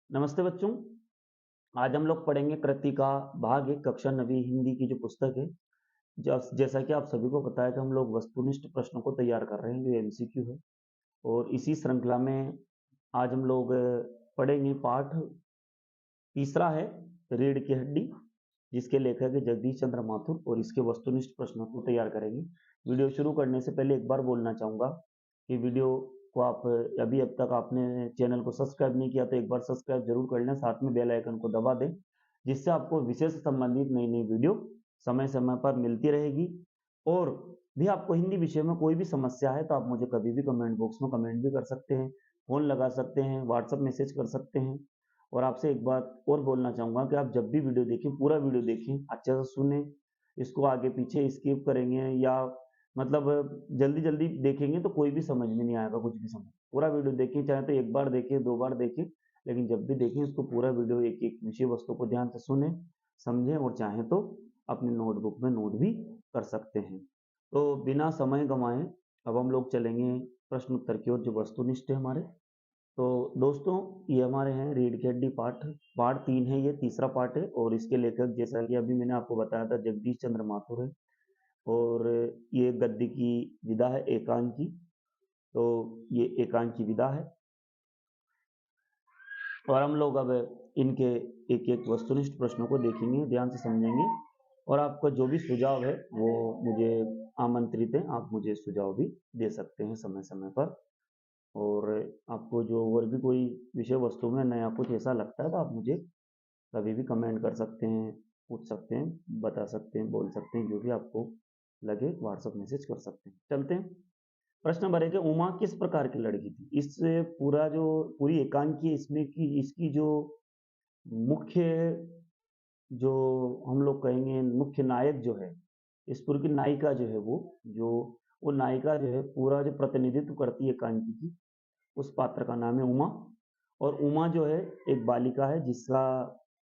नमस्ते बच्चों। आज हम लोग पढ़ेंगे कृतिका भाग 1 कक्षा 9वीं हिंदी की जो पुस्तक है। जैसा कि आप सभी को पता है कि हम लोग वस्तुनिष्ठ प्रश्नों को तैयार कर रहे हैं जो एमसीक्यू है। और इसी श्रृंखला में आज हम लोग पढ़ेंगे पाठ तीसरा है रीढ़ की हड्डी, जिसके लेखक है जगदीश चंद्र माथुर, और इसके वस्तुनिष्ठ प्रश्नों को तैयार करेंगे। वीडियो शुरू करने से पहले एक बार बोलना चाहूँगा कि वीडियो को आप अभी अब तक आपने चैनल को सब्सक्राइब नहीं किया तो एक बार सब्सक्राइब जरूर कर लें, साथ में बेल आइकन को दबा दें, जिससे आपको विषय से संबंधित नई नई वीडियो समय समय पर मिलती रहेगी। और भी आपको हिंदी विषय में कोई भी समस्या है तो आप मुझे कभी भी कमेंट बॉक्स में कमेंट भी कर सकते हैं, फोन लगा सकते हैं, व्हाट्सएप मैसेज कर सकते हैं। और आपसे एक बात और बोलना चाहूँगा कि आप जब भी वीडियो देखें पूरा वीडियो देखें, अच्छे से सुने, इसको आगे पीछे स्किप करेंगे या मतलब जल्दी जल्दी देखेंगे तो कोई भी समझ में नहीं आएगा, कुछ भी समझ। पूरा वीडियो देखें, चाहे तो एक बार देखें, दो बार देखें, लेकिन जब भी देखें इसको पूरा वीडियो एक एक विषय वस्तु को ध्यान से सुने, समझें, और चाहें तो अपनी नोटबुक में नोट भी कर सकते हैं। तो बिना समय गंवाए अब हम लोग चलेंगे प्रश्न उत्तर की ओर, जो वस्तुनिष्ठ है हमारे। तो दोस्तों, ये हमारे हैं रीढ़ की हड्डी पाठ पार्ट 3 है, ये तीसरा पार्ट है। और इसके लेखक जैसा कि अभी मैंने आपको बताया था जगदीश चंद्र माथुर है। और ये गद्य की विधा है एकांक की। तो ये एकांक की विधा है और हम लोग अब इनके एक एक वस्तुनिष्ठ प्रश्नों को देखेंगे, ध्यान से समझेंगे। और आपका जो भी सुझाव है वो मुझे आमंत्रित है, आप मुझे सुझाव भी दे सकते हैं समय समय पर। और आपको जो और भी कोई विषय वस्तु में नया कुछ ऐसा लगता है तो आप मुझे कभी भी कमेंट कर सकते हैं, पूछ सकते हैं, बता सकते हैं, बोल सकते हैं, जो भी आपको लगे व्हाट्सएप मैसेज कर सकते हैं। चलते हैं। प्रश्न नंबर 1 है, उमा किस प्रकार की लड़की थी? इस पूरा जो पूरी एकांकी इसमें की इसकी जो मुख्य, जो हम लोग कहेंगे मुख्य नायक जो है, इस पूरी की नायिका जो है, वो नायिका जो है पूरा जो प्रतिनिधित्व करती है एकांकी की, उस पात्र का नाम है उमा। और उमा जो है एक बालिका है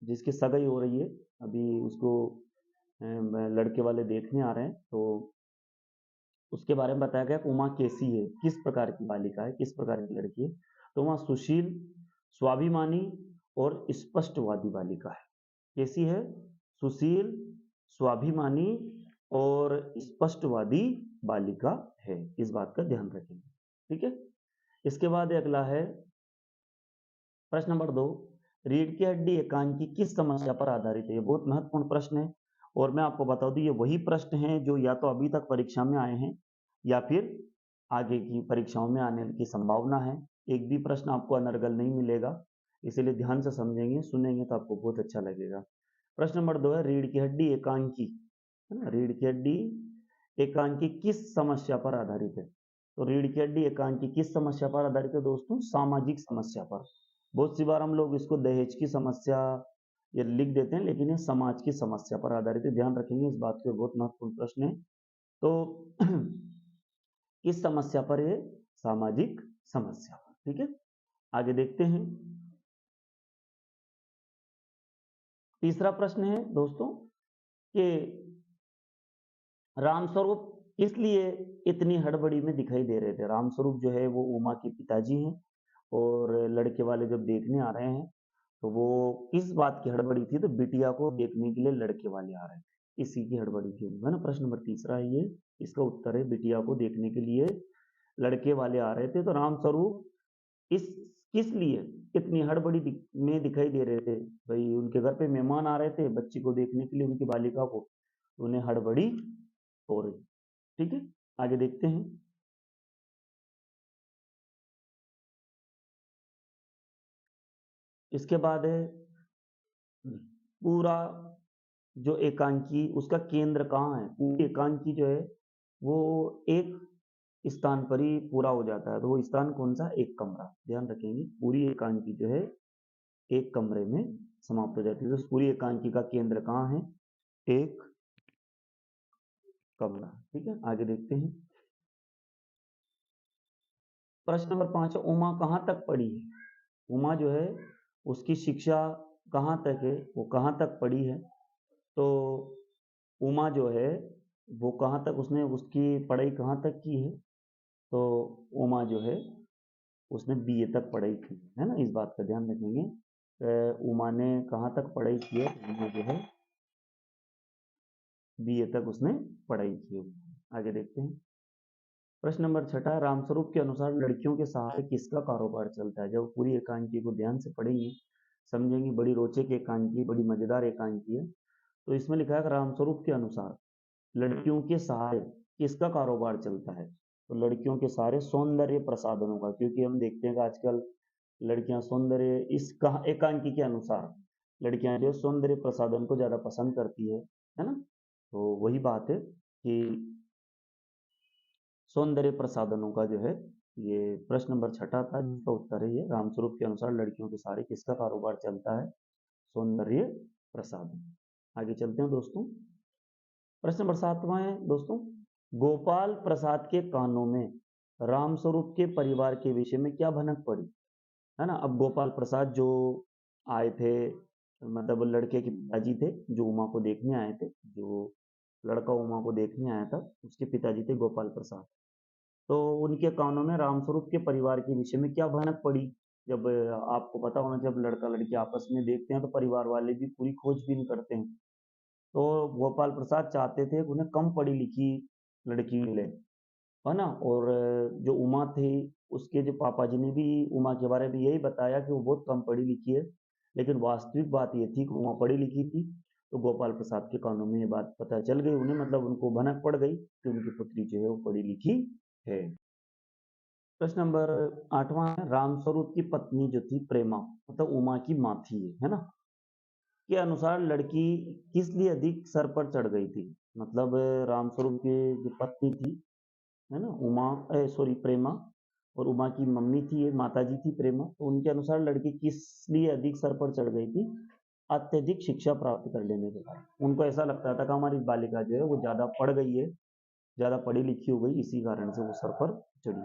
जिसकी सगाई हो रही है। अभी उसको लड़के वाले देखने आ रहे हैं, तो उसके बारे में बताया गया कि उमा कैसी है, किस प्रकार की बालिका है, किस प्रकार की लड़की है। तो उमा सुशील, स्वाभिमानी और स्पष्टवादी बालिका है। कैसी है? सुशील, स्वाभिमानी और स्पष्टवादी बालिका है। इस बात का ध्यान रखेंगे, ठीक है। इसके बाद अगला है प्रश्न नंबर 2, रीढ़ की हड्डी एकांकी किस समस्या पर आधारित है? ये बहुत महत्वपूर्ण प्रश्न है। और मैं आपको बता दूं, ये वही प्रश्न हैं जो या तो अभी तक परीक्षा में आए हैं या फिर आगे की परीक्षाओं में आने की संभावना है। एक भी प्रश्न आपको अनर्गल नहीं मिलेगा, इसीलिए ध्यान से समझेंगे, सुनेंगे तो आपको बहुत अच्छा लगेगा। प्रश्न नंबर 2 है, रीढ़ की हड्डी एकांकी, है ना, रीढ़ की हड्डी एकांकी किस समस्या पर आधारित है? तो रीढ़ की हड्डी एकांकी किस समस्या पर आधारित है दोस्तों? सामाजिक समस्या पर। बहुत सी बार हम लोग इसको दहेज की समस्या ये लिख देते हैं, लेकिन ये समाज की समस्या पर आधारित है, ध्यान रखेंगे इस बात के, बहुत महत्वपूर्ण प्रश्न है। तो किस समस्या पर? ये सामाजिक समस्या पर, ठीक है। आगे देखते हैं। तीसरा प्रश्न है दोस्तों कि रामस्वरूप इसलिए इतनी हड़बड़ी में दिखाई दे रहे थे। रामस्वरूप जो है वो उमा के पिताजी हैं, और लड़के वाले जब देखने आ रहे हैं तो वो किस बात की हड़बड़ी थी? तो बिटिया को देखने के लिए लड़के वाले आ रहे थे, इसी की हड़बड़ी थी, है ना। प्रश्न नंबर तीसरा है ये, इसका उत्तर है बिटिया को देखने के लिए लड़के वाले आ रहे थे। तो रामस्वरूप इस किस लिए इतनी हड़बड़ी में दिखाई दे रहे थे? भाई उनके घर पे मेहमान आ रहे थे बच्ची को देखने के लिए, उनकी बालिका को, तो उन्हें हड़बड़ी हो रही, ठीक है। आगे देखते हैं। इसके बाद है पूरा जो एकांकी उसका केंद्र कहाँ है? पूरी एकांकी जो है वो एक स्थान पर ही पूरा हो जाता है। तो वो स्थान कौन सा? एक कमरा, ध्यान रखेंगे। पूरी एकांकी जो है एक कमरे में समाप्त हो जाती है। तो पूरी एकांकी का केंद्र कहाँ है? एक कमरा, ठीक है। आगे देखते हैं। प्रश्न नंबर 5, उमा कहाँ तक पढ़ी है? उमा जो है उसकी शिक्षा कहाँ तक है, वो कहाँ तक पढ़ी है? तो उमा जो है वो कहाँ तक, उसने उसकी पढ़ाई कहाँ तक की है? तो उमा जो है उसने बीए तक पढ़ाई की है ना, इस बात का ध्यान रखेंगे। उमा ने कहाँ तक पढ़ाई की है? उमा जो है बीए तक उसने पढ़ाई की है। आगे देखते हैं। प्रश्न नंबर 6, रामस्वरूप के अनुसार लड़कियों के सहारे किसका कारोबार चलता है? जब पूरी एकांकी को ध्यान से पढ़ेंगे समझेंगे, बड़ी रोचक एकांकी, बड़ी मजेदार एकांकी है। तो इसमें लिखा है कि रामस्वरूप के अनुसार लड़कियों के सहारे किसका कारोबार चलता है? तो लड़कियों के सहारे सौंदर्य प्रसाधनों का, क्योंकि हम देखते हैं कि आजकल लड़कियां सौंदर्य, इस एकांकी के अनुसार लड़कियां जो सौंदर्य प्रसाधन को ज्यादा पसंद करती है ना? तो वही बात है कि सौंदर्य प्रसाधनों का जो है, ये प्रश्न नंबर 6 था, जिसका उत्तर है ये, रामस्वरूप के अनुसार लड़कियों के सहारे किसका कारोबार चलता है? सौंदर्य प्रसाधन। आगे चलते हैं दोस्तों। प्रश्न नंबर 7वां है दोस्तों, गोपाल प्रसाद के कानों में रामस्वरूप के परिवार के विषय में क्या भनक पड़ी? है ना? अब गोपाल प्रसाद जो आए थे, मतलब लड़के के पिताजी थे जो उमा को देखने आए थे, जो लड़का उमा को देखने आया था उसके पिताजी थे गोपाल प्रसाद। तो उनके कानों में रामस्वरूप के परिवार के विषय में क्या भनक पड़ी? जब आपको पता होना, जब लड़का लड़की आपस में देखते हैं तो परिवार वाले भी पूरी खोजबीन करते हैं। तो गोपाल प्रसाद चाहते थे कि उन्हें कम पढ़ी लिखी लड़की मिले, है ना? और जो उमा थी, उसके जो पापा जी ने भी उमा के बारे में यही बताया कि वो बहुत कम पढ़ी लिखी है, लेकिन वास्तविक बात ये थी कि उमा पढ़ी लिखी थी। तो गोपाल प्रसाद के कानों में ये बात पता चल गई उन्हें, मतलब उनको भनक पड़ गई कि उनकी पुत्री जो है वो पढ़ी लिखी है। प्रश्न नंबर 8वां है, रामस्वरूप की पत्नी जो थी प्रेमा, मतलब उमा की माँ थी, है ना, के अनुसार लड़की किस लिए अधिक सर पर चढ़ गई थी? मतलब रामस्वरूप की जो पत्नी थी, है ना, उमा, सॉरी प्रेमा, और उमा की मम्मी थी, ये माता जी थी प्रेमा, तो उनके अनुसार लड़की किस लिए अधिक सर पर चढ़ गई थी? अत्यधिक शिक्षा प्राप्त कर लेने के बाद उनको ऐसा लगता था कि हमारी बालिका जो है वो ज्यादा पढ़ गई है, ज्यादा पढ़ी लिखी हो गई, इसी कारण से वो सर पर चढ़ी।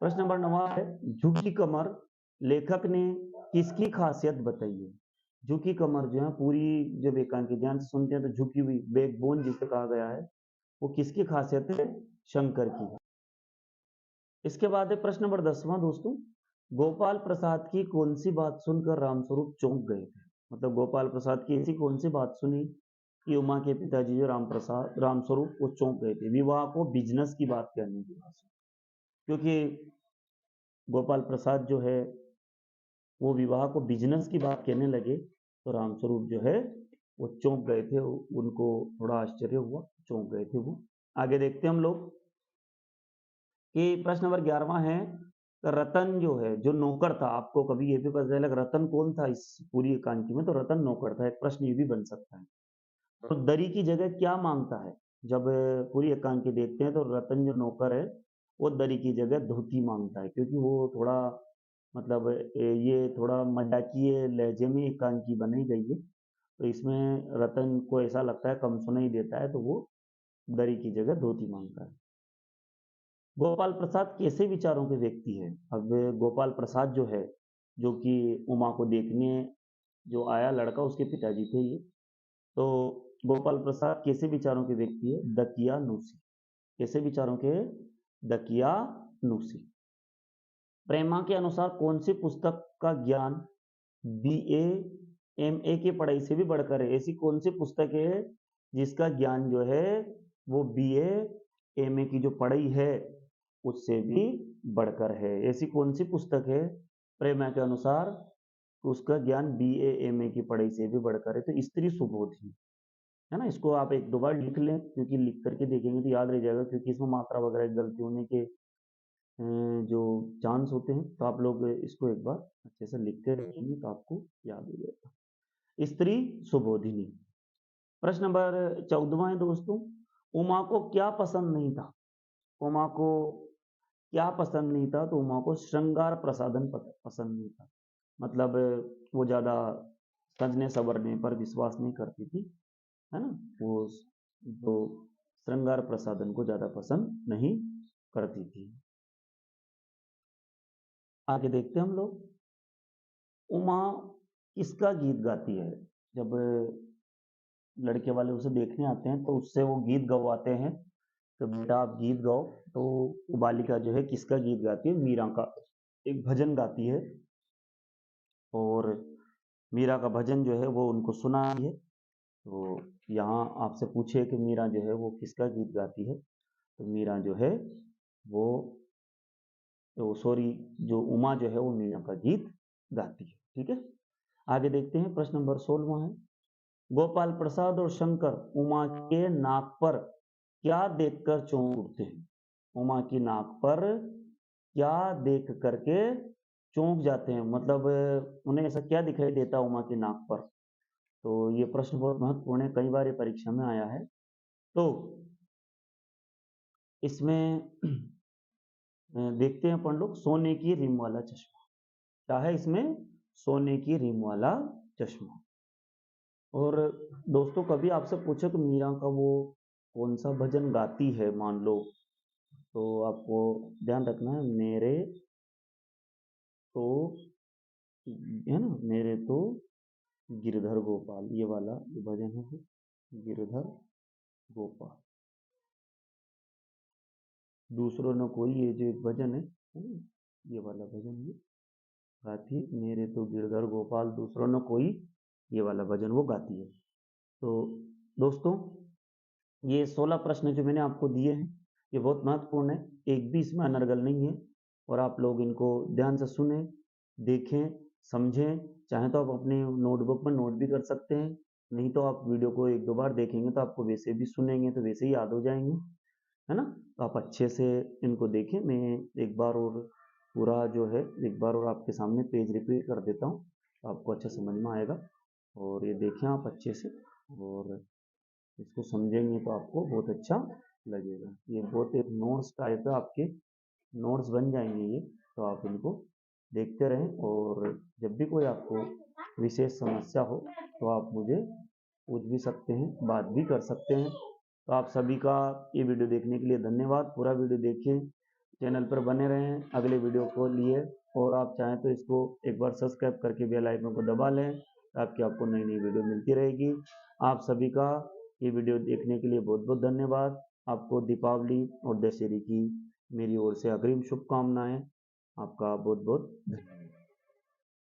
प्रश्न नंबर 9 है, झुकी कमर लेखक ने किसकी खासियत बताई है? झुकी कमर जो है पूरी, जब एकांकी ध्यान से सुनते हैं तो झुकी हुई बैकबोन जिसे कहा गया है, वो किसकी खासियत है? शंकर की। इसके बाद है प्रश्न नंबर 10वां दोस्तों, गोपाल प्रसाद की कौन सी बात सुनकर रामस्वरूप चौंक गए थे? मतलब गोपाल प्रसाद की ऐसी कौन सी बात सुनी कि उमा के पिताजी जो रामस्वरूप वो चौंक गए थे? विवाह को बिजनेस की बात करने की बात, क्योंकि गोपाल प्रसाद जो है वो विवाह को बिजनेस की बात कहने लगे, तो रामस्वरूप जो है वो चौंक गए थे, उनको थोड़ा आश्चर्य हुआ, चौंक गए थे वो। आगे देखते हैं हम लोग कि प्रश्न नंबर 11वां है, रतन जो है, जो नौकर था, आपको कभी ये भी पता चला कि रतन कौन था इस पूरी एकांकी में? तो रतन नौकर था। एक प्रश्न ये भी बन सकता है। तो दरी की जगह क्या मांगता है? जब पूरी एकांकी देखते हैं तो रतन जो नौकर है वो दरी की जगह धोती मांगता है, क्योंकि वो थोड़ा, मतलब ये थोड़ा मजाकिये लहजे में एकांकी बनाई गई है, तो इसमें रतन को ऐसा लगता है कम सुनाई देता है, तो वो दरी की जगह धोती मांगता है। गोपाल प्रसाद कैसे विचारों के व्यक्ति है? अब गोपाल प्रसाद जो है, जो कि उमा को देखने जो आया लड़का, उसके पिताजी थे ये, तो गोपाल प्रसाद कैसे विचारों के व्यक्ति है? दकियानूसी। कैसे विचारों के? दकियानूसी। प्रेमा के अनुसार कौन सी पुस्तक का ज्ञान बीए एमए की पढ़ाई से भी बढ़कर है? ऐसी कौन सी पुस्तक है जिसका ज्ञान जो है वो बीए एमए की जो पढ़ाई है उससे भी बढ़कर है? ऐसी कौन सी पुस्तक है प्रेमा के अनुसार उसका ज्ञान बीए एमए की पढ़ाई से भी बढ़कर है? तो स्त्री सुबोध है ना। इसको आप एक दो बार लिख लें, क्योंकि लिख करके देखेंगे तो याद रह जाएगा, क्योंकि इसमें मात्रा वगैरह की गलती होने के जो चांस होते हैं, तो आप लोग इसको एक बार अच्छे से लिख के रखेंगे तो आपको याद हो जाएगा। स्त्री सुबोधिनी। प्रश्न नंबर 14वां है दोस्तों, उमा को क्या पसंद नहीं था? उमा को क्या पसंद नहीं था? तो उमा को श्रृंगार प्रसाधन पसंद नहीं था, मतलब वो ज्यादा सजने संवरने पर विश्वास नहीं करती थी, है ना। वो जो श्रृंगार प्रसाधन को ज्यादा पसंद नहीं करती थी। आगे देखते हैं हम लोग, उमा किसका गीत गाती है? जब लड़के वाले उसे देखने आते हैं तो उससे वो गीत गवाते हैं, तो बेटा आप गीत गाओ। तो वो बालिका जो है किसका गीत गाती है? मीरा का एक भजन गाती है, और मीरा का भजन जो है वो उनको सुना है। तो यहाँ आपसे पूछे कि मीरा जो है वो किसका गीत गाती है, तो मीरा जो है वो सॉरी जो उमा जो है वो मीरा का गीत गाती है। ठीक है, आगे देखते हैं। प्रश्न नंबर 16 है, गोपाल प्रसाद और शंकर उमा के नाक पर क्या देखकर चौंक उठते हैं? उमा की नाक पर क्या देख करके चौंक जाते हैं, मतलब उन्हें ऐसा क्या दिखाई देता है उमा की नाक पर? तो ये प्रश्न बहुत महत्वपूर्ण है, कई बार ये परीक्षा में आया है। तो इसमें देखते हैं अपन लोग, सोने की रिम वाला चश्मा। क्या है इसमें? सोने की रिम वाला चश्मा। और दोस्तों कभी आपसे पूछो कि मीरा का वो कौन सा भजन गाती है, मान लो, तो आपको ध्यान रखना है, मेरे तो, है ना, मेरे तो गिरधर गोपाल, ये वाला ये भजन है, गिरधर गोपाल। दूसरों ने कोई, ये जो एक भजन है ना, ये वाला भजन ये गाती है, मेरे तो गिरधर गोपाल दूसरों ने कोई, ये वाला भजन वो गाती है। तो दोस्तों ये 16 प्रश्न जो मैंने आपको दिए हैं ये बहुत महत्वपूर्ण है, एक भी इसमें अनर्गल नहीं है। और आप लोग इनको ध्यान से सुने, देखें, समझें। चाहे तो आप अपने नोटबुक में नोट भी कर सकते हैं, नहीं तो आप वीडियो को एक दो बार देखेंगे तो आपको वैसे भी सुनेंगे तो वैसे ही याद हो जाएंगे, है ना। तो आप अच्छे से इनको देखें। मैं एक बार और पूरा जो है एक बार और आपके सामने पेज रिपीट कर देता हूँ, तो आपको अच्छा समझ में आएगा। और ये देखें आप अच्छे से, और इसको समझेंगे तो आपको बहुत अच्छा लगेगा। ये बहुत एक नोट्स टाइप है, आपके नोट्स बन जाएंगे ये। तो आप इनको देखते रहें, और जब भी कोई आपको विशेष समस्या हो तो आप मुझे पूछ भी सकते हैं, बात भी कर सकते हैं। तो आप सभी का ये वीडियो देखने के लिए धन्यवाद। पूरा वीडियो देखें, चैनल पर बने रहें अगले वीडियो को लिए। और आप चाहें तो इसको एक बार सब्सक्राइब करके बेल आइकन को दबा लें, ताकि आपको नई नई वीडियो मिलती रहेगी। आप सभी का ये वीडियो देखने के लिए बहुत बहुत धन्यवाद। आपको दीपावली और दशहरे की मेरी ओर से अग्रिम शुभकामनाएं। आपका बहुत बहुत धन्यवाद।